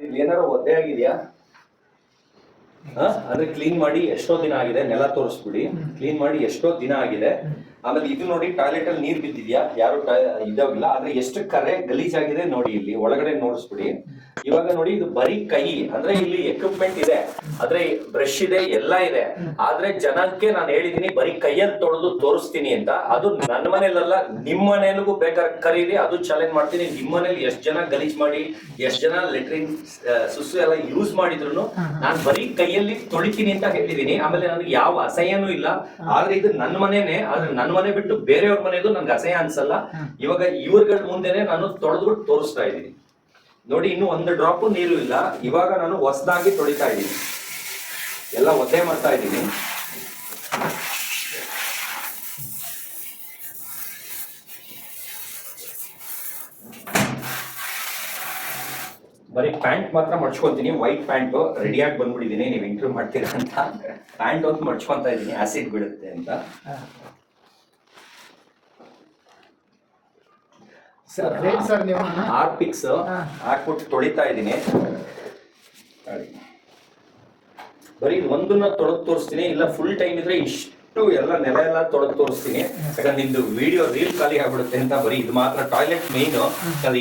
ಇಲ್ಲಿ ಏನಾರು ಒದ್ದೆ ಆಗಿದೆಯಾ? ಅಂದ್ರೆ ಕ್ಲೀನ್ ಮಾಡಿ ಎಷ್ಟೋ ದಿನ ಆಗಿದೆ, ನೆಲ ತೋರಿಸ್ಬಿಡಿ. ಕ್ಲೀನ್ ಮಾಡಿ ಎಷ್ಟೋ ದಿನ ಆಗಿದೆ. ಆಮೇಲೆ ಇದು ನೋಡಿ, ಟಾಯ್ಲೆಟ್ ಅಲ್ಲಿ ನೀರ್ ಬಿದ್ದಿದ್ಯಾ? ಯಾರು ಇದಾಗಿಲ್ಲ, ಆದ್ರೆ ಎಷ್ಟು ಕರೆ ಗಲೀಜಾಗಿದೆ ನೋಡಿ. ಇಲ್ಲಿ ಒಳಗಡೆ ನೋಡಿಸ್ಬಿಡಿ. ಇವಾಗ ನೋಡಿ, ಇದು ಬರೀ ಕೈ, ಅಂದ್ರೆ ಇಲ್ಲಿ ಎಕ್ವಿಪ್ಮೆಂಟ್ ಇದೆ, ಆದ್ರೆ ಬ್ರಷ್ ಇದೆ, ಎಲ್ಲ ಇದೆ. ಆದ್ರೆ ಜನಕ್ಕೆ ನಾನು ಹೇಳಿದೀನಿ ಬರೀ ಕೈಯಲ್ಲಿ ತೊಳೆದು ತೋರಿಸ್ತೀನಿ ಅಂತ. ಅದು ನನ್ನ ಮನೇಲಲ್ಲ, ನಿಮ್ ಮನೇಲಿಗೂ ಬೇಕಾದ್ರೆ ಕರೀರಿ, ಅದು ಚಾಲೆಂಜ್ ಮಾಡ್ತೀನಿ. ನಿಮ್ ಮನೇಲಿ ಎಷ್ಟ್ ಜನ ಗಲೀಜ್ ಮಾಡಿ, ಎಷ್ಟ್ ಜನ ಲೆಟ್ರಿನ್ ಸುಸು ಎಲ್ಲ ಯೂಸ್ ಮಾಡಿದ್ರು ನಾನು ಬರೀ ಕೈಯಲ್ಲಿ ತೊಳಿತೀನಿ ಅಂತ ಹೇಳಿದೀನಿ. ಆಮೇಲೆ ನನಗೆ ಯಾವ ಅಸಹ್ಯನೂ ಇಲ್ಲ. ಆದ್ರೆ ಇದು ನನ್ನ ಮನೇನೆ, ಆದ್ರೆ ನನ್ನ ಮನೆ ಬಿಟ್ಟು ಬೇರೆಯವ್ರ ಮನೆದು ನನ್ಗೆ ಅಸಹ್ಯ ಅನ್ಸಲ್ಲ. ಇವಾಗ ಇವ್ರಗಳ ಮುಂದೆನೆ ನಾನು ತೊಳೆದ್ಬಿಟ್ಟು ತೋರಿಸ್ತಾ ಇದ್ದೀನಿ ನೋಡಿ. ಇನ್ನು ಒಂದು ಡ್ರಾಪ್ ನೀರು ಇಲ್ಲ. ಇವಾಗ ನಾನು ಹೊಸದಾಗಿ ತೊಳಿತಾ ಇದ್ದೀನಿ, ಎಲ್ಲ ಒದ್ದೆ ಮಾಡ್ತಾ ಇದ್ದೀನಿ. ಬರೀ ಪ್ಯಾಂಟ್ ಮಾತ್ರ ಮಡ್ಚ್ಕೊಂತೀನಿ. ವೈಟ್ ಪ್ಯಾಂಟ್ ರೆಡಿಯಾಗಿ ಬಂದ್ಬಿಟ್ಟಿದ್ದೀನಿ, ನೀವು ಇಂಟರ್ವ್ಯೂ ಮಾಡ್ತೀರಾ ಅಂತ. ಪ್ಯಾಂಟ್ ಒಂದು ಮಡ್ಚ್ಕೊಂತಾ ಇದ್ದೀನಿ, ಆಸಿಡ್ ಬೀಳುತ್ತೆ ಅಂತ. ಹಾರ್ಪಿಕ್ಸ್ ಹಾಕ್ಬಿಟ್ಟು ತೊಳಿತಾ ಇದ್ದೀನಿ. ಬರೀ ಒಂದನ್ನ ತೊಳೆದು ತೋರಿಸ್ತೀನಿ, ಇಲ್ಲ ಫುಲ್ ಟೈಮ್ ಇದ್ರೆ ಇಷ್ಟು ಎಲ್ಲ ನೆಲ ಎಲ್ಲ ತೊಳೆದು ತೋರಿಸ್ತೀನಿ. ಯಾಕಂದ್ರೆ ನಿಮ್ದು ವಿಡಿಯೋ ರೀಲ್ ಖಾಲಿ ಆಗ್ಬಿಡುತ್ತೆ ಅಂತ. ಬರೀ ಇದು ಮಾತ್ರ ಟಾಯ್ಲೆಟ್ ಮೇಯ್ನು.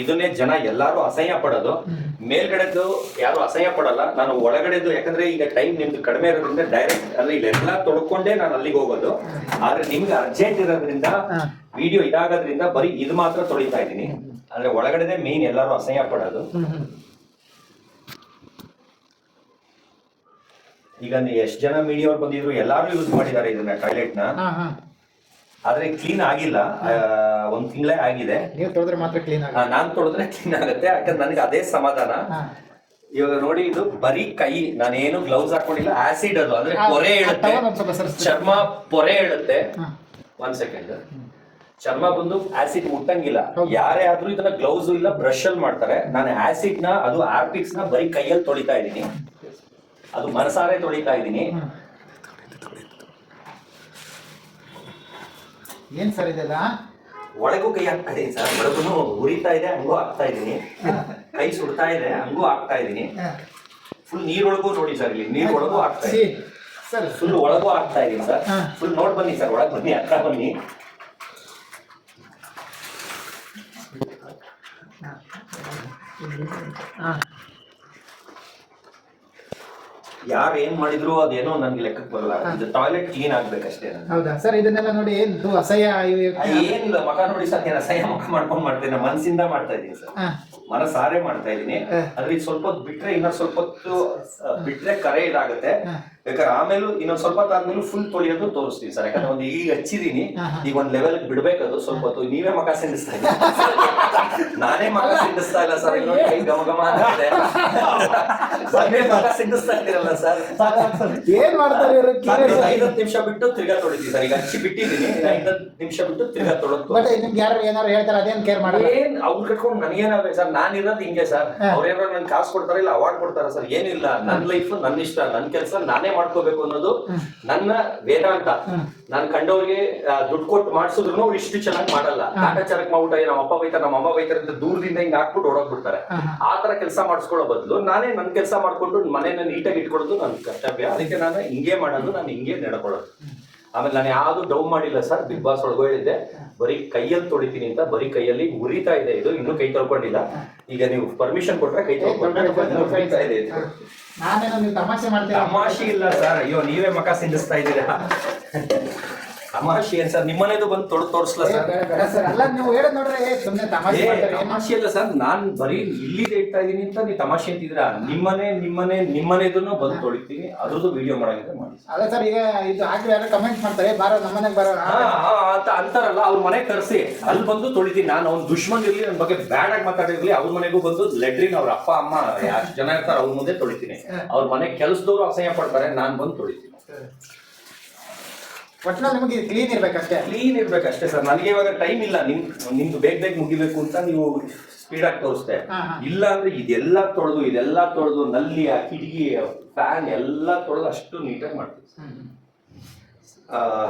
ಇದನ್ನೇ ಜನ ಎಲ್ಲಾರು ಅಸಹ್ಯ ಪಡೋದು. ಮೇಲ್ಗಡೆದು ಯಾರು ಅಸಹ್ಯ ಪಡಲ್ಲ, ನಾನು ಒಳಗಡೆದು. ಯಾಕಂದ್ರೆ ಈಗ ಟೈಮ್ ನಿಮ್ದು ಕಡಿಮೆ ಇರೋದ್ರಿಂದ ಡೈರೆಕ್ಟ್ ಅಂದ್ರೆ ಇಲ್ಲೆಲ್ಲ ತೊಳ್ಕೊಂಡೇ ನಾನು ಅಲ್ಲಿಗೆ ಹೋಗೋದು. ಆದ್ರೆ ನಿಮ್ಗೆ ಅರ್ಜೆಂಟ್ ಇರೋದ್ರಿಂದ, ವಿಡಿಯೋ ಇದಾಗೋದ್ರಿಂದ ಬರೀ ಇದು ಮಾತ್ರ ತೊಳಿತಾ ಇದ್ದೀನಿ. ಅಂದ್ರೆ ಒಳಗಡೆ ಮೇನ್ ಎಲ್ಲಾರು ಅಸಹ್ಯ ಪಡೋದು. ಈಗ ಎಷ್ಟ್ ಜನ ಮೀಡಿಯಾ ಅವ್ರು ಬಂದಿದ್ರು, ಎಲ್ಲಾರು ಯೂಸ್ ಮಾಡಿದ್ದಾರೆ ಇದನ್ನ, ಟಾಯ್ಲೆಟ್ ನ. ಆದ್ರೆ ಕ್ಲೀನ್ ಆಗಿಲ್ಲ, ಒಂದ್ ತಿಂಗಳೇ ಆಗಿದೆ. ನೀವು ತೊಳೆದ್ರೆ ಮಾತ್ರ ಕ್ಲೀನ್ ಆಗುತ್ತೆ. ನಾನ್ ತೊಳೆದ್ರೆ ಕ್ಲೀನ್ ಆಗುತ್ತೆ, ಯಾಕಂದ್ರೆ ನನಗೆ ಅದೇ ಸಮಾಧಾನ. ಇವಾಗ ನೋಡಿ, ಇದು ಬರೀ ಕೈ, ನಾನೇನು ಗ್ಲೌಸ್ ಹಾಕೊಂಡಿಲ್ಲ. ಆಸಿಡ್ ಅದು, ಅಂದ್ರೆ ಪೊರೆ ಹೇಳುತ್ತೆ, ಚರ್ಮ ಪೊರೆ ಹೇಳುತ್ತೆ. ಒಂದ್ ಸೆಕೆಂಡ್. ಚರ್ಮ ಬಂದು ಆಸಿಡ್ ಮುಟ್ಟಂಗಿಲ್ಲ. ಯಾರೇ ಆದ್ರೂ ಇದನ್ನ ಗ್ಲೌಸ್ ಇಲ್ಲ ಬ್ರಷ್ ಅಲ್ಲಿ ಮಾಡ್ತಾರೆ. ನಾನು ಆಸಿಡ್ ನ, ಅದು ಆರ್ಪಿಕ್ಸ್ ನ ಬರೀ ಕೈಯಲ್ಲಿ ತೊಳಿತಾ ಇದ್ದೀನಿ. ಅದು ಮನಸಾರೆ ತೊಳಿತಾ ಇದ್ದೀನಿ. ಏನ್ ಸರ್ ಇದೆಲ್ಲ? ಒಳಗೂ ಕೈ ಹಾಕ್ತಾ ಇದೀನಿ ಸರ್. ಒಳಗೂ ಉರಿತಾ ಇದೆ, ಹಂಗೂ ಹಾಕ್ತಾ ಇದೀನಿ. ಕೈ ಸುಡ್ತಾ ಇದೆ, ಹಂಗೂ ಹಾಕ್ತಾ ಇದೀನಿ. ಫುಲ್ ನೀರೊಳಗೂ ನೋಡಿ ಸರ್, ಇಲ್ಲಿ ನೀರ್ ಒಳಗೂ ಹಾಕ್ತಾ ಇದೀನಿ. ಫುಲ್ ಒಳಗೂ ಹಾಕ್ತಾ ಇದೀನಿ ಸರ್. ಫುಲ್ ನೋಡ್ ಬನ್ನಿ ಸರ್, ಒಳಗ್ ಬನ್ನಿ, ಹತ್ರ ಬನ್ನಿ. ಯಾರು ಏನ್ ಮಾಡಿದ್ರು ಅದೇನೋ ನನ್ಗೆ ಲೆಕ್ಕಕ್ಕೆ ಬರಲ್ಲ. ಇದು ಟಾಯ್ಲೆಟ್ ಕ್ಲೀನ್ ಆಗ್ಬೇಕಷ್ಟೇ. ಹೌದಾ ಸರ್? ಇದನ್ನೆಲ್ಲ ನೋಡಿ ಏನು ಅಸಹ್ಯ ಏನಿಲ್ಲ, ಮಕ ನೋಡಿ ಸರ್, ಏನ್ ಅಸಹ್ಯ ಮಕ ಮಾಡ್ಕೊಂಡ್ ಮಾಡ್ತೇನೆ, ಮನಸ್ಸಿಂದ ಮಾಡ್ತಾ ಇದೀನಿ ಸರ್. ಮನಸಾರೆ ಮಾಡ್ತಾ ಇದೀನಿ. ಆದ್ರೆ ಈಗ ಸ್ವಲ್ಪ ಹೊತ್ತು ಬಿಟ್ರೆ, ಇನ್ನೊಂದ್ ಸ್ವಲ್ಪ ಹೊತ್ತು ಬಿಟ್ರೆ ಕರೆ ಇದಾಗುತ್ತೆ. ಬೇಕಾದ್ರೆ ಆಮೇಲೆ ಇನ್ನೊಂದ್ ಸ್ವಲ್ಪ ಹೊತ್ತು ಆದ್ಮೇಲೆ ಫುಲ್ ತೊಳಿಯೋದು ತೋರಿಸ್ತೀನಿ ಸರ್. ಯಾಕಂದ್ರೆ ಒಂದು ಈಗ ಹಚ್ಚಿದೀನಿ, ಈಗ ಒಂದ್ ಲೆವೆಲ್ ಬಿಡ್ಬೇಕದು ಸ್ವಲ್ಪ ಹೊತ್ತು. ನೀವೇ ಮಕ ಸಿಂಡಿಸ್ತಾ ಇದ್ದೀರಿ, ನಾನೇ ಮಕ ಸಿಂಡಿಸ್ತಾ ಇಲ್ಲ ಸರ್. ಇನ್ನೊಂದು ಕೈ ಘಮ ಘಮ ಆಗುತ್ತೆ, ಮಕ ಸಿಂಡಿಸ್ತಾ ಇದ್ದೀರಲ್ಲ ಸರ್. ಏನ್ ಮಾಡ್ತಾರೆ? 5 ನಿಮಿಷ ಬಿಟ್ಟು ತಿರ್ಗಾ ತೊಳಿತೀವಿ ಸರ್. ಈಗ ಹಚ್ಚಿ ಬಿಟ್ಟಿದ್ದೀನಿ, 5 ನಿಮಿಷ ಬಿಟ್ಟು ತಿರ್ಗಾ ತೊಳೋದು. ನಿಮ್ಗೆ ಯಾರು ಏನಾರು ಹೇಳ್ತಾರೆ, ಅದೇನ್ ಕೇರ್ ಮಾಡಲ್ಲ? ಏನ್ ಅವ್ರು ಕಟ್ಕೊಂಡು ನನಗೇನಾಗಬೇಕು ಸರ್? ನಾನ್ ಇರೋದು ಹಿಂಗೆ ಸರ್. ಅವ್ರೇನಾರು ನನ್ ಕಾಸು ಕೊಡ್ತಾರ, ಇಲ್ಲ ಅವಾರ್ಡ್ ಕೊಡ್ತಾರ ಸರ್? ಏನಿಲ್ಲ, ನನ್ ಲೈಫ್ ನನ್ನ ಇಷ್ಟ, ನನ್ ಕೆಲಸ ನಾನೇ ಮಾಡ್ಕೋಬೇಕು ಅನ್ನೋದು ನನ್ನ ವೇದಾಂತ. ನಾನ್ ಕಂಡವ್ರಿಗೆ ದುಡ್ಡು ಕೊಟ್ಟು ಮಾಡ್ಸಿದ್ರು ಅವ್ರು ಇಷ್ಟು ಚೆನ್ನಾಗಿ ಮಾಡಲ್ಲ. ಕಾಟಾಚಾರಕ್ಕೆ ಮಾಡ್ಬಿಟ್ಟ, ನಮ್ಮ ಅಪ್ಪ ಬೈತಾರೆ, ನಮ್ಮ ಅಮ್ಮ ಬೈತಾರೆ ಅಂತ ದೂರದಿಂದ ಹಿಂಗ್ ಹಾಕ್ಬಿಟ್ಟು ಓಡೋಗ್ಬಿಡ್ತಾರೆ. ಆತರ ಕೆಲಸ ಮಾಡಿಸ್ಕೊಳ್ಳೋ ಬದಲು ನಾನೇ ನನ್ ಕೆಲಸ ಮಾಡ್ಕೊಂಡು ಮನೇನ ನೀಟಾಗಿ ಇಟ್ಕೊಳ್ಳೋದು ನನ್ ಕರ್ತವ್ಯ. ಅದಕ್ಕೆ ನಾನು ಹಿಂಗೆ ಮಾಡೋದು, ನಾನು ಹಿಂಗೆ ನಡ್ಕೊಳ್ಳೋದು. ಆಮೇಲೆ ನಾನು ಯಾವ್ದು ಡೌ ಮಾಡಿಲ್ಲ ಸರ್. ಬಿಗ್ ಬಾಸ್ ಒಳಗೂ ಹೇಳಿದ್ದೆ ಬರೀ ಕೈಯಲ್ಲಿ ತೊಳಿತೀನಿ ಅಂತ. ಬರೀ ಕೈಯಲ್ಲಿ ಉರಿತಾ ಇದೆ ಇದು, ಇನ್ನೂ ಕೈ ತೊಳ್ಕೊಂಡಿಲ್ಲ. ಈಗ ನೀವು ಪರ್ಮಿಷನ್ ಕೊಟ್ರೆ ಕೈ ತೊಳ್ಕೊಳ್ತಾ ಇದೆ. ತಮಾಷೆ ಇಲ್ಲ ಸರ್. ಅಯ್ಯೋ, ನೀವೇ ಮಕ ಸಿಂಡಿಸ್ತಾ ಇದ್ದೀರಾ. ತಮಾಷೆ ಏನ್ ಸರ್? ನಿಮ್ಮನೇದು ಬಂದು ತೊಳೆದು ತೋರಿಸ್ಲಾ ಸರ್? ತಮಾಷೆ ಇಲ್ಲ ಸರ್. ನಾನ್ ಬರೀ ಇಲ್ಲಿದೆ ಇಡ್ತಾ ಇದೀನಿ ಅಂತ ನೀವು ತಮಾಷೆ ಅಂತಿದ್ರ. ನಿಮ್ಮನೆದನ್ನು ಬಂದು ತೊಳಿತೀನಿ, ಅದ್ರದ್ದು ವಿಡಿಯೋ ಮಾಡಂಗಿದ್ರೆ ಮಾಡಿ. ಅಲ್ಲ ಸರ್, ಈಗ ಇದು ಹಾಕಿ ಯಾರು ಕಮೆಂಟ್ ಮಾಡ್ತಾರೆ, ಬಾರೋ ನಮ್ಮನೆಗೆ ಬರೋ ಅಂತ ಅಂತಾರಲ್ಲ, ಅವ್ರ ಮನೆ ಕರ್ಸಿ ಅಲ್ಲಿ ಬಂದು ತೊಳಿತೀನಿ. ನಾನು ಅವ್ನ ದುಶ್ಮನ್ ಇರ್ಲಿ, ನನ್ನ ಬಗ್ಗೆ ಬ್ಯಾಡ್ ಆಗಿ ಮಾತಾಡಿರ್ಲಿ, ಅವ್ರ ಮನೆಗೂ ಬಂದು ಲೆಟ್ರಿನ್ ಅವ್ರ ಅಪ್ಪ ಅಮ್ಮ ಎಷ್ಟು ಜನ ಇರ್ತಾರೆ ಅವ್ರ ಮುಂದೆ ತೊಳಿತೀನಿ. ಅವ್ರ ಮನೆ ಕೆಲಸದವ್ರು ಅಸಹ್ಯ ಪಡ್ತಾರೆ, ನಾನ್ ಬಂದು ತೊಳಿತೀನಿ. ಒಟ್ಟಿನಲ್ಲಿ ನಿಮಗೆ ಕ್ಲೀನ್ ಇರ್ಬೇಕಷ್ಟೇ. ಕ್ಲೀನ್ ಇರ್ಬೇಕಷ್ಟೇ ಸರ್. ನನಗೆ ಇವಾಗ ಟೈಮ್ ಇಲ್ಲ. ನಿಮ್ದು ಬೇಗ ಮುಗಿಬೇಕು ಅಂತ ನೀವು ಸ್ಪೀಡ್ ಆಗಿ ತೋರಿಸ್ತೆ. ಇಲ್ಲ ಅಂದ್ರೆ ಇದೆಲ್ಲ ತೊಳೆದು ನಲ್ಲಿ, ಕಿಟಕಿ, ಫ್ಯಾನ್ ಎಲ್ಲ ತೊಳೆದು ಅಷ್ಟು ನೀಟಾಗಿ ಮಾಡ್ತೀನಿ.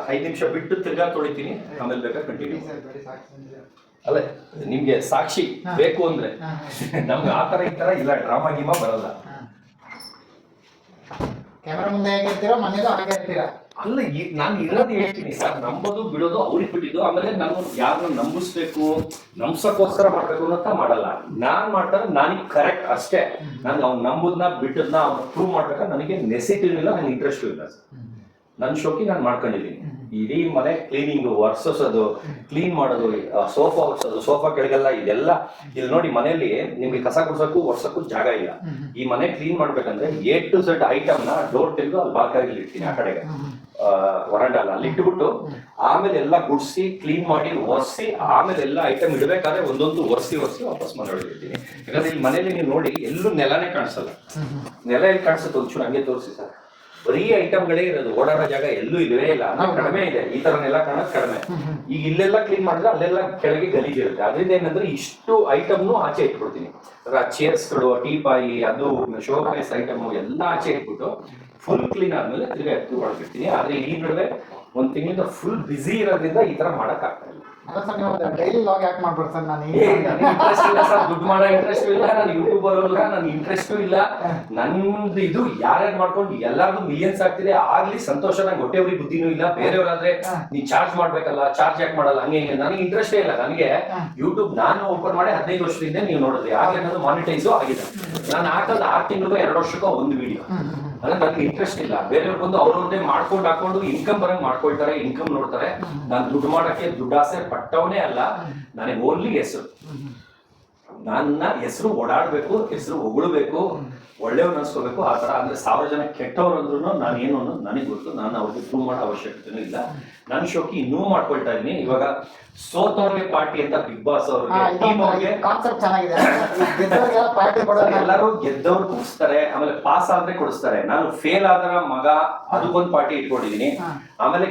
5 ನಿಮಿಷ ಬಿಟ್ಟು ತಿರ್ಗಾ ತೊಳಿತೀನಿ, ಆಮೇಲೆ ಬೇಕಾದ್ರೆ ಕಂಟಿನ್ಯೂ. ಅಲ್ಲ ನಿಮ್ಗೆ ಸಾಕ್ಷಿ ಬೇಕು ಅಂದ್ರೆ ನಮ್ಗೆ ಆತರ ಈ ತರ ಇಲ್ಲ, ಡ್ರಾಮಾ ಗೀಮಾ ಬರಲ್ಲ. ಕ್ಯಾಮೆರಾ ಮುಂದೆ ಹೇಗಿರ್ತೀರೋ ಮನೇಲೂ ಹಾಗೆ ಇರ್ತೀರಾ? ಅಲ್ಲ ನಾನು ಇರೋದು ಹೇಳ್ತೀನಿ ಸರ್, ನಂಬೋದು ಬಿಡೋದು ಅವ್ರಿಗೆ ಬಿಟ್ಟಿದ್ದು. ಆಮೇಲೆ ನಾನು ಯಾರನ್ನ ನಂಬಿಸ್ಬೇಕು, ನಂಬ್ಸಕ್ಕೋಸ್ಕರ ಮಾಡ್ಬೇಕು ಅನ್ನೋಂತ ಮಾಡಲ್ಲ. ನಾನ್ ಮಾಡ್ತಾರೆ ನನಗೆ ಕರೆಕ್ಟ್ ಅಷ್ಟೇ. ನಾನು ಅವ್ನು ನಂಬುದನ್ನ ಬಿಟ್ಟದನ್ನ ಅವ್ನ ಪ್ರೂವ್ ಮಾಡ್ಬೇಕಾದ್ರೆ ನನಗೆ ನೆಸಿಟಿ ಇಲ್ಲ, ನನಗೆ ಇಂಟ್ರೆಸ್ಟ್ ಇಲ್ಲ ಸರ್. ನನ್ನ ಶೋಕಿ ನಾನು ಮಾಡ್ಕೊಂಡಿದ್ದೀನಿ. ಇಡೀ ಮನೆ ಕ್ಲೀನಿಂಗ್, ಒರ್ಸೋದು, ಕ್ಲೀನ್ ಮಾಡೋದು, ಸೋಫಾ ಒರ್ಸೋದು, ಸೋಫಾ ಕೆಳಗೆಲ್ಲ ಇದೆಲ್ಲ. ಇಲ್ಲಿ ನೋಡಿ ಮನೆಯಲ್ಲಿ ನಿಮ್ಗೆ ಕಸ ಗುಡ್ಸಕ್ಕೂ ಒರ್ಸಕ್ಕೂ ಜಾಗ ಇಲ್ಲ. ಈ ಮನೆ ಕ್ಲೀನ್ ಮಾಡ್ಬೇಕಂದ್ರೆ A to Z ಐಟಮ್ ನ ಡೋರ್ ತೆಗೆದು ಅಲ್ಲಿ ಬಾಲ್ಕನಿಲಿ ಇಡ್ತೀನಿ, ಆ ಕಡೆಗೆ ವರಂಡಲ್ಲ ಅಲ್ಲಿ ಇಟ್ಬಿಟ್ಟು ಆಮೇಲೆ ಎಲ್ಲ ಗುಡ್ಸಿ ಕ್ಲೀನ್ ಮಾಡಿ ಒರೆಸಿ ಆಮೇಲೆ ಎಲ್ಲ ಐಟಮ್ ಇಡಬೇಕಾದ್ರೆ ಒಂದೊಂದು ಒರೆಸಿ ವಾಪಸ್ ಮನೆ ಇಡ್ತೀನಿ. ಯಾಕಂದ್ರೆ ಇಲ್ಲಿ ಮನೇಲಿ ನೀವು ನೋಡಿ ಎಲ್ಲೂ ನೆಲನೇ ಕಾಣಿಸಲ್ಲ. ನೆಲ ಎಲ್ಲಿ ಕಾಣಿಸುತ್ತೆ ಒಂಚೂರು ಹಂಗೆ ತೋರಿಸಿ ಸರ್. ಬರೀ ಐಟಮ್ಗಳೇ ಇರೋದು, ಓಡಾಡೋ ಜಾಗ ಎಲ್ಲೂ ಇಲ್ಲವೇ ಇಲ್ಲ, ಕಡಿಮೆ ಇದೆ. ಈ ತರ ನೆಲ ಕಾಣೋದು ಕಡಿಮೆ. ಈಗ ಇಲ್ಲೆಲ್ಲ ಕ್ಲೀನ್ ಮಾಡಿದ್ರೆ ಅಲ್ಲೆಲ್ಲ ಕೆಳಗೆ ಗಲೀಜಿರುತ್ತೆ. ಅದರಿಂದ ಏನಂದ್ರೆ ಇಷ್ಟು ಐಟಮ್ನು ಆಚೆ ಇಟ್ಬಿಡ್ತೀನಿ. ಚೇರ್ಸ್ಗಳು, ಟೀಪಾಯಿ, ಅದು ಶೋಕೇಸ್ ಐಟಮ್ ಎಲ್ಲ ಆಚೆ ಇಟ್ಬಿಟ್ಟು ಫುಲ್ ಕ್ಲೀನ್ ಆದ್ಮೇಲೆ ತಿರ್ಗಾ ಎತ್ತು ಒಳಗಿರ್ತೀನಿ. ಆದ್ರೆ ಈ ನಡುವೆ ಒಂದ್ ತಿಂಗಳಿಂದ ಫುಲ್ ಬಿಸಿ ಇರೋದ್ರಿಂದ ಈ ತರ ಮಾಡಕ್ ಆಗ್ತಾ ಇಲ್ಲ. ಡೈಲಿ ಲಾಗ್ ಯಾಕೆ ಮಾಡ್ಬೋದು ಸರ್? ನಾನು ಇಂಟ್ರೆಸ್ಟ್ ಇಲ್ಲ ಸರ್, ದುಡ್ಡು ಮಾಡೋ ಇಂಟ್ರೆಸ್ಟ್ ಇಲ್ಲ, ನಾನು ಯೂಟ್ಯೂಬರ್ ಅಲ್ಲ, ನನ್ ಇಂಟ್ರೆಸ್ಟು ಇಲ್ಲ. ನಂದು ಇದು ಯಾರ್ಯಾರು ಮಾಡ್ಕೊಂಡು ಎಲ್ಲಾರ್ದು ಮಿಲಿಯನ್ಸ್ ಆಗ್ತಿದೆ ಆಗ್ಲಿ ಸಂತೋಷ. ನಂಗೆ ಹೊಟ್ಟೆವ್ರಿಗೆ ಬುದ್ಧಿನೂ ಇಲ್ಲ. ಬೇರೆಯವರಾದ್ರೆ ನೀ ಚಾರ್ಜ್ ಮಾಡ್ಬೇಕಲ್ಲ, ಚಾರ್ಜ್ ಯಾಕೆ ಮಾಡಲ್ಲ, ಹಂಗೆ ನನಗೆ ಇಂಟ್ರೆಸ್ಟೇ ಇಲ್ಲ. ನನಗೆ ಯೂಟ್ಯೂಬ್ ನಾನು ಓಪನ್ ಮಾಡಿ 15 ವರ್ಷದಿಂದ ನೀವು ನೋಡಿದ್ರಿ, ಆಗ್ಲೇ ನಾನು ಮಾನಿಟೈಸು ಆಗಿದೆ. ನಾನು ಹಾಕೋದು 6 ತಿಂಗಳಿಗೋ 2 ವರ್ಷಕ್ಕೋ ಒಂದು ವಿಡಿಯೋ. ಅಂದ್ರೆ ನನಗೆ ಇಂಟ್ರೆಸ್ಟ್ ಇಲ್ಲ. ಬೇರೆಯವ್ರು ಬಂದು ಅವ್ರವ್ರದ್ದೇ ಹಾಕೊಂಡು ಇನ್ಕಮ್ ಬರಂಗ್ ಮಾಡ್ಕೊಳ್ತಾರೆ, ಇನ್ಕಮ್ ನೋಡ್ತಾರೆ. ನಾನು ದುಡ್ಡು ಮಾಡಕ್ಕೆ ದುಡ್ಡಾಸೆ ಪಟ್ಟವನೇ ಅಲ್ಲ. ನನಗೆ ಓನ್ಲಿ ಹೆಸರು, ನನ್ನ ಹೆಸರು ಓಡಾಡ್ಬೇಕು, ಹೆಸರು ಹೊಗಳ್ಬೇಕು, ಒಳ್ಳೆಯವ್ರು ಅನ್ಸ್ಕೋಬೇಕು. ಆ ತರ ಅಂದ್ರೆ 1000 ಜನ ಕೆಟ್ಟವ್ರು ಅಂದ್ರೂ ನಾನು ಏನು ಅನ್ನೋದು ನನಗೆ ಗೊತ್ತು. ನಾನು ಅವ್ರಿಗೆ ಪ್ರೂವ್ ಮಾಡೋ ಅವಶ್ಯಕತೆನೂ ಇಲ್ಲ. ನನ್ನ ಶೋಕಿ ಇನ್ನೂ ಮಾಡ್ಕೊಳ್ತಾ ಇದೀನಿ. ಇವಾಗ ಸೋತವ್ರಿಗೆ ಪಾರ್ಟಿ ಅಂತ ಬಿಗ್ ಬಾಸ್ ಅವ್ರಿಗೆ ಟೀಮ್ ಅವ್ರಿಗೆ ಕಾನ್ಸೆಪ್ಟ್ ಚೆನ್ನಾಗಿದೆ. ಪಾರ್ಟಿ ಕೊಡೋದು, ಎಲ್ಲರೂ ಗೆದ್ದವ್ರು ಕೊಡಿಸ್ತಾರೆ, ಆಮೇಲೆ ಪಾಸ್ ಆದ್ರೆ ಕೊಡಿಸ್ತಾರೆ. ನಾನು ಫೇಲ್ ಆದ್ರ ಮಗ ಅದಕ್ಕೊಂದು ಪಾರ್ಟಿ ಇಟ್ಕೊಂಡಿದೀನಿ. ಆಮೇಲೆ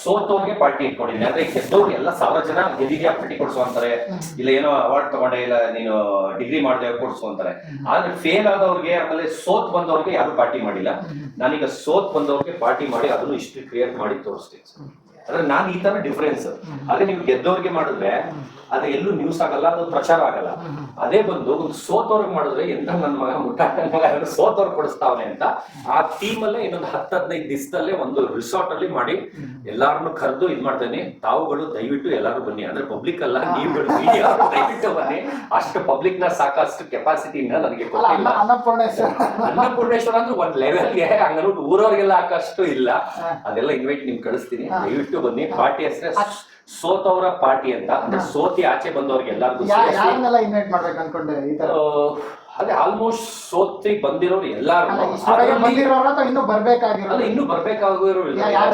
ಸೋತವ್ರಿಗೆ ಪಾರ್ಟಿ ಇಟ್ಕೊಂಡಿದೀನಿ. ಆದ್ರೆ ಗೆದ್ದವ್ರಿಗೆ ಎಲ್ಲ 1000 ಜನ ಗೆದ್ದಿಗೆ ಪಾರ್ಟಿ ಕೊಡ್ಸು ಅಂತಾರೆ. ಇಲ್ಲ ಏನೋ ಅವಾರ್ಡ್ ತಗೊಂಡೆ, ಇಲ್ಲ ನೀನು ಡಿಗ್ರಿ ಮಾಡಿದೆ ಕೊಡ್ಸು ಅಂತಾರೆ. ಆದ್ರೆ ಫೇಲ್ ಆದವ್ರಿಗೆ ಆಮೇಲೆ ಸೋತ್ ಬಂದವ್ರಿಗೆ ಯಾರು ಪಾರ್ಟಿ ಮಾಡಿಲ್ಲ. ನಾನೀಗ ಸೋತ್ ಬಂದವ್ರಿಗೆ ಪಾರ್ಟಿ ಮಾಡಿ ಅದನ್ನು ಇಷ್ಟು ಕ್ರಿಯೇಟ್ ಮಾಡಿ ತೋರಿಸ್ತೀನಿ. ಅಂದ್ರೆ ನಾನು ಈ ತರ ಡಿಫ್ರೆನ್ಸ್. ಅದೇ ನೀವು ಗೆದ್ದವ್ರಿಗೆ ಮಾಡಿದ್ರೆ ಅದು ಎಲ್ಲೂ ನ್ಯೂಸ್ ಆಗಲ್ಲ, ಅದು ಪ್ರಚಾರ ಆಗಲ್ಲ. ಅದೇ ಬಂದು ಒಂದು ಸೋತವ್ರಿಗೆ ಮಾಡಿದ್ರೆ ಎಂತ ನನ್ನ ಮಗ ಮುಟ್ಟ ಸೋತವ್ರು ಕೊಡಿಸ್ತಾವನೆ ಅಂತ ಆ ಟೀಮ್ ಅಲ್ಲೇ ಇನ್ನೊಂದು 10-15 ದಿವಸದಲ್ಲೇ ಒಂದು ರಿಸಾರ್ಟ್ ಅಲ್ಲಿ ಮಾಡಿ ಎಲ್ಲಾರನ್ನು ಕರೆದು ಇದ್ ಮಾಡ್ತೇನೆ. ತಾವುಗಳು ದಯವಿಟ್ಟು ಎಲ್ಲಾರು ಬನ್ನಿ. ಅಂದ್ರೆ ಪಬ್ಲಿಕ್ ಅಲ್ಲ, ನೀವುಗಳು ಮೀಡಿಯಾ ದಯವಿಟ್ಟು ಬನ್ನಿ. ಅಷ್ಟು ಪಬ್ಲಿಕ್ ನ ಸಾಕಷ್ಟು ಕೆಪಾಸಿಟಿನ ನನಗೆ ಕೊಟ್ಟಿಲ್ಲ. ಅನ್ನಪೂರ್ಣೇಶ್ವರ ಅಂದ್ರೆ ಒಂದ್ ಲೆವೆಲ್ಗೆ ಹಂಗನ್ಬಿಟ್ಟು ಊರವ್ರಿಗೆಲ್ಲ ಹಾಕಷ್ಟು ಇಲ್ಲ. ಅದೆಲ್ಲ ಇನ್ವೈಟ್ ನಿಮ್ಗೆ ಕಳಿಸ್ತೀನಿ, ದಯವಿಟ್ಟು ಬನ್ನಿ. ಪಾರ್ಟಿ ಹೆಸರೇ ಸೋತವರ ಪಾರ್ಟಿ ಅಂತ. ಅಂದ್ರೆ ಸೋತಿ ಆಚೆ ಬಂದವ್ರಿಗೆ ಎಲ್ಲಾರ್ಗು ಇನ್ವೈಟ್ ಮಾಡ್ಬೇಕು ಅನ್ಕೊಂಡೆ. ಅದೇ ಆಲ್ಮೋಸ್ಟ್ ಸೋತಿ ಬಂದಿರೋರು ಎಲ್ಲಾರು ಇನ್ನು ಬರ್ಬೇಕಾಗಿರೋ, ಇನ್ನು ಬರ್ಬೇಕಾಗಿರೋ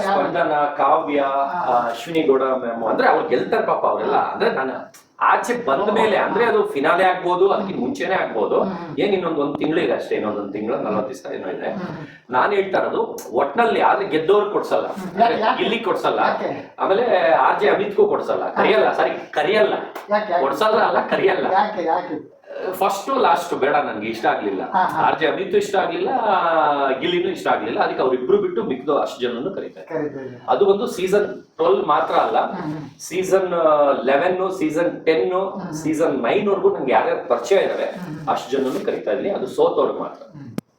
ಸ್ಪಂದನ, ಕಾವ್ಯ, ಅಶ್ವಿನಿ ಗೌಡ ಮ್ಯಾಮ್. ಅಂದ್ರೆ ಅವ್ರು ಗೆಲ್ತಾರೆ ಪಾಪ ಅವರೆಲ್ಲ. ಅಂದ್ರೆ ನಾನು ಆಚೆ ಬಂದ ಮೇಲೆ ಅಂದ್ರೆ ಅದು ಫಿನಾಲೆ ಆಗ್ಬೋದು, ಅದಕ್ಕೆ ಮುಂಚೆನೆ ಆಗ್ಬೋದು. ಏನ್ ಇನ್ನೊಂದು ತಿಂಗಳು ಇದೆ ಅಷ್ಟೇ, ಇನ್ನೊಂದು ತಿಂಗಳು 40 ದಿವಸ ಏನೋ ಇದೆ. ನಾನ್ ಹೇಳ್ತಾ ಇರೋದು ಒಟ್ನಲ್ಲಿ ಆದ್ರೆ ಗೆದ್ದವ್ರು ಕೊಡ್ಸಲ್ಲ, ಇಲ್ಲಿ ಕೊಡ್ಸಲ್ಲ, ಆಮೇಲೆ RJ ಅಮಿತ್ಗೂ ಕೊಡ್ಸಲ್ಲ, ಕರಿಯಲ್ಲ, ಕೊಡ್ಸಲ್ಲ ಅಲ್ಲ ಕರಿಯಲ್ಲ. ಫಸ್ಟ್ ಲಾಸ್ಟ್ ಬೇಡ, ನನ್ಗೆ ಇಷ್ಟ ಆಗ್ಲಿಲ್ಲ. RJ ಅಮಿತ್ ಇಷ್ಟ ಆಗ್ಲಿಲ್ಲ, ಗಿಲ್ಲಿನೂ ಇಷ್ಟ ಆಗ್ಲಿಲ್ಲ. ಅದಕ್ಕೆ ಅವ್ರಿಬ್ರು ಬಿಟ್ಟು ಮಿಕ್ದು ಅಷ್ಟು ಜನನು ಕರೀತಾರೆ. ಅದು ಒಂದು ಸೀಸನ್ 12 ಮಾತ್ರ ಅಲ್ಲ, ಸೀಸನ್ 11, ಸೀಸನ್ 10, ಸೀಸನ್ 9 ವರ್ಗೂ ನಂಗೆ ಯಾರ್ಯಾರು ಪರಿಚಯ ಇದಾವೆ ಅಷ್ಟು ಜನನು ಕರೀತಾ ಇದೀನಿ. ಅದು ಸೋತವ್ರಿಗೆ ಮಾತ್ರ.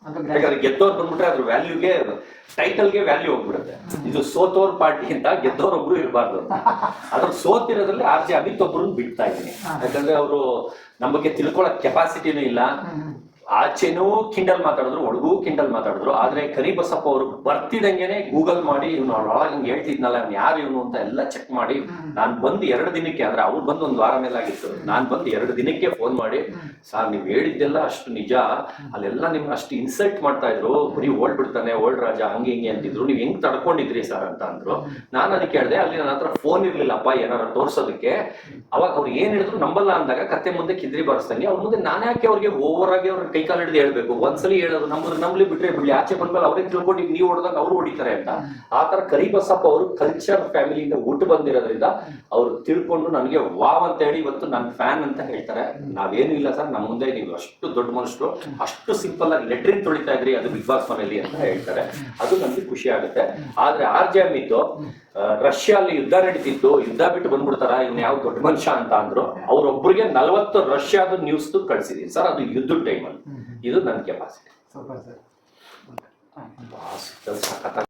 ಯಾಕಂದ್ರೆ ಗೆದ್ದವ್ರು ಬಂದ್ಬಿಟ್ರೆ ಅದ್ರ ವ್ಯಾಲ್ಯೂಗೆ, ಟೈಟಲ್ಗೆ ವ್ಯಾಲ್ಯೂ ಹೋಗ್ಬಿಡುತ್ತೆ. ಇದು ಸೋತೋರ್ ಪಾರ್ಟಿ ಅಂತ ಗೆದ್ದವ್ರೊಬ್ರು ಇರಬಾರ್ದು. ಅದ್ರ ಸೋತಿರೋದ್ರಲ್ಲಿ RJ ಅಮಿತ್ ಒಬ್ರು ಬಿಡ್ತಾ ಇದ್ದೀನಿ. ಯಾಕಂದ್ರೆ ಅವರು ನಮ್ಮ ಬಗ್ಗೆ ತಿಳ್ಕೊಳಕ್ ಕೆಪಾಸಿಟಿನೂ ಇಲ್ಲ. ಆಚೆನೂ ಕಿಂಡಲ್ ಮಾತಾಡಿದ್ರು, ಒಳಗೂ ಕಿಂಡಲ್ ಮಾತಾಡಿದ್ರು. ಆದ್ರೆ ಕರಿಬಸಪ್ಪ ಅವರು ಬರ್ತಿದಂಗೆನೆ ಗೂಗಲ್ ಮಾಡಿ ಇವ್ನು ಒಳಗೆ ಹಿಂಗೆ ಹೇಳ್ತಿದ್ನಲ್ಲ, ಇವ್ನು ಯಾರು ಇವನು ಅಂತ ಎಲ್ಲ ಚೆಕ್ ಮಾಡಿ, ನಾನ್ ಬಂದು 2 ದಿನಕ್ಕೆ, ಅಂದ್ರೆ ಅವ್ರು ಬಂದು 1 ವಾರ ಮೇಲಾಗಿತ್ತು, ನಾನ್ ಬಂದು 2 ದಿನಕ್ಕೆ ಫೋನ್ ಮಾಡಿ, ಸಾರ್ ನೀವ್ ಹೇಳಿದ್ದೆಲ್ಲ ಅಷ್ಟು ನಿಜ, ಅಲ್ಲೆಲ್ಲ ನಿಮ್ಗೆ ಅಷ್ಟು ಇನ್ಸಲ್ಟ್ ಮಾಡ್ತಾ ಇದ್ರು, ಬರೀ ಓಡ್ಬಿಡ್ತಾನೆ, ಓಲ್ಡ್ ರಾಜ ಹಂಗೆ ಹಿಂಗೆ ಅಂತಿದ್ರು, ನೀವ್ ಹೆಂಗ್ ತಡ್ಕೊಂಡಿದ್ರಿ ಸರ್ ಅಂತ ಅಂದ್ರು. ನಾನು ಅದಕ್ಕೆ ಹೇಳಿದೆ, ಅಲ್ಲಿ ನನ್ನ ಹತ್ರ ಫೋನ್ ಇರ್ಲಿಲ್ಲಪ್ಪ ಏನಾರ ತೋರ್ಸೋದಕ್ಕೆ. ಅವಾಗ ಅವ್ರು ಏನ್ ಹೇಳಿದ್ರು ನಂಬಲ್ಲ ಅಂದಾಗ ಕತ್ತೆ ಮುಂದೆ ಕಿದ್ರಿ ಬರ್ಸ್ದಂಗೆ ಅವ್ರ ಮುಂದೆ ನಾನು ಯಾಕೆ ಅವ್ರಿಗೆ ಓವರ್ ಆಗಿ ಅವ್ರ ಕೈ ಕಾಲು ಹಿಡಿದು ಹೇಳ್ಬೇಕು. ಒಂದ್ಸಲಿ ಹೇಳೋದು ನಂಬಲಿ ಬಿಟ್ರೆ ಬಿಡ್ಲಿ, ಆಚೆ ಬಂದ್ಮೇಲೆ ಅವ್ರೇ ತಿಳ್ಕೊಂಡು ನೀವು ಹೊಡೆದಾಗ ಅವ್ರು ಹೊಡಿತಾರೆ ಅಂತ. ಆ ತರ ಕರಿಬಸಪ್ಪ ಅವರು ಕಲ್ಚರ್ ಫ್ಯಾಮಿಲಿಯಿಂದ ಹುಟ್ಟು ಬಂದಿರೋದ್ರಿಂದ ಅವ್ರು ತಿಳ್ಕೊಂಡು ನನಗೆ ವಾವ್ ಅಂತ ಹೇಳಿ ಇವತ್ತು ನನ್ನ ಫ್ಯಾನ್ ಅಂತ ಹೇಳ್ತಾರೆ. ನಾವೇನು ಇಲ್ಲ ಸರ್, ನಮ್ಮ ಮುಂದೆ ನೀವು ಅಷ್ಟು ದೊಡ್ಡ ಮನುಷ್ಯರು, ಅಷ್ಟು ಸಿಂಪಲ್ ಆಗಿ ಲೆಟ್ರಿನ್ ತೊಳಿತಾ ಇದ್ರಿ ಅದು ಬಿಗ್ ಬಾಸ್ ಮನೇಲಿ ಅಂತ ಹೇಳ್ತಾರೆ. ಅದು ನಮ್ಗೆ ಖುಷಿ ಆಗುತ್ತೆ. ಆದ್ರೆ RJ ಅಮಿತ್ ರಷ್ಯಾಲ್ಲಿ ಯುದ್ಧ ನಡೀತಿತ್ತು, ಯುದ್ಧ ಬಿಟ್ಟು ಬಂದ್ಬಿಡ್ತಾರ, ಇವ್ನು ಯಾವ ದೊಡ್ಡ ಮನುಷ್ಯ ಅಂತ ಅಂದ್ರು. ಅವ್ರೊಬ್ರಿಗೆ 40 ರಷ್ಯಾದ ನ್ಯೂಸ್ ಕಳ್ಸಿದೀನಿ ಸರ್, ಅದು ಯುದ್ಧದ ಟೈಮಲ್ಲಿ. ಇದು ನನ್ನ ಕೆಪಾಸಿಟಿ. Super sir. ಸಖತ್